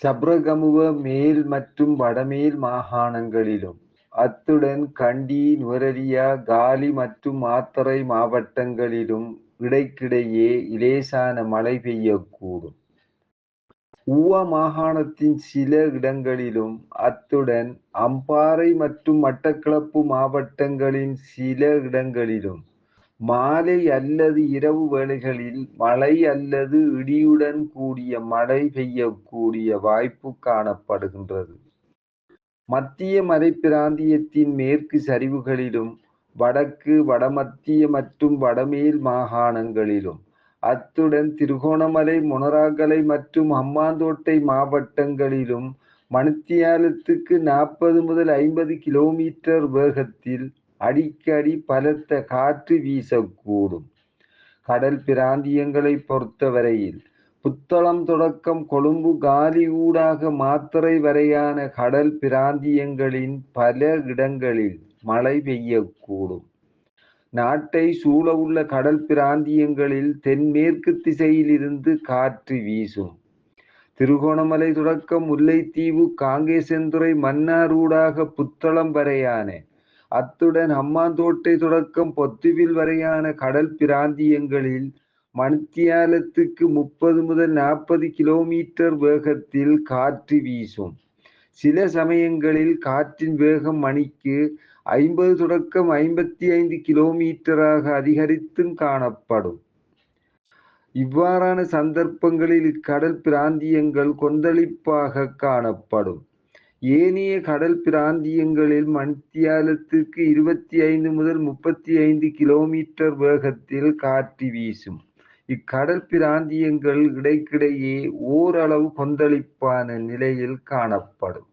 சப்ரகமுவ மேல் மற்றும் வடமேல் மாகாணங்களிலும், அத்துடன் கண்டி, நுவரெலியா, காலி மற்றும் மாத்தறை மாவட்டங்களிலும் இடைக்கிடையே இலேசான மழை பெய்யக்கூடும். ஊவா மாகாணத்தின் சில இடங்களிலும், அத்துடன் அம்பாறை மற்றும் மட்டக்களப்பு மாவட்டங்களின் சில இடங்களிலும் மாலை அல்லது இரவு வேளைகளில் மழை அல்லது இடியுடன் கூடிய மழை பெய்யக்கூடிய வாய்ப்பு காணப்படுகின்றது. மத்திய மலைப்பிராந்தியத்தின் மேற்கு சரிவுகளிலும், வடக்கு, வடமத்திய மற்றும் வடமேல் மாகாணங்களிலும், அத்துடன் திருகோணமலை, மொனராகலை மற்றும் ஹம்பாந்தோட்டை மாவட்டங்களிலும் மணித்தியாலத்துக்கு 40 முதல் 50 கிலோமீட்டர் வேகத்தில் அடிக்கடி பலத்த காற்று வீசக்கூடும். கடல் பிராந்தியங்களை பொறுத்தவரையில் புத்தளம் தொடக்கம் கொழும்பு, காலி ஊடாக மாத்தறை வரையான கடல் பிராந்தியங்களின் பல இடங்களில் மழை பெய்யக்கூடும். நாட்டை சூழவுள்ள கடல் பிராந்தியங்களில் தென்மேற்கு திசையிலிருந்து காற்று வீசும். திருகோணமலை தொடக்கம் முல்லைத்தீவு, காங்கேசன்துறை, மன்னார் ஊடாக புத்தளம் வரையான, அத்துடன் ஹம்பாந்தோட்டை தொடக்கம் பொத்துவில் வரையான கடல் பிராந்தியங்களில் மணித்தியாலத்துக்கு 30 முதல் 40 கிலோமீட்டர் வேகத்தில் காற்று வீசும். சில சமயங்களில் காற்றின் வேகம் மணிக்கு 50 தொடக்கம் 55 கிலோமீட்டராக அதிகரித்தும் காணப்படும். இவ்வாறான சந்தர்ப்பங்களில் இக்கடல் பிராந்தியங்கள் கொந்தளிப்பாக காணப்படும். ஏனைய கடல் பிராந்தியங்களில் மணித்தியாலத்துக்கு 25 முதல் 35 கிலோமீட்டர் வேகத்தில் காற்று வீசும். இக்கடல் பிராந்தியங்கள் இடைக்கிடையே ஓரளவு கொந்தளிப்பான நிலையில் காணப்படும்.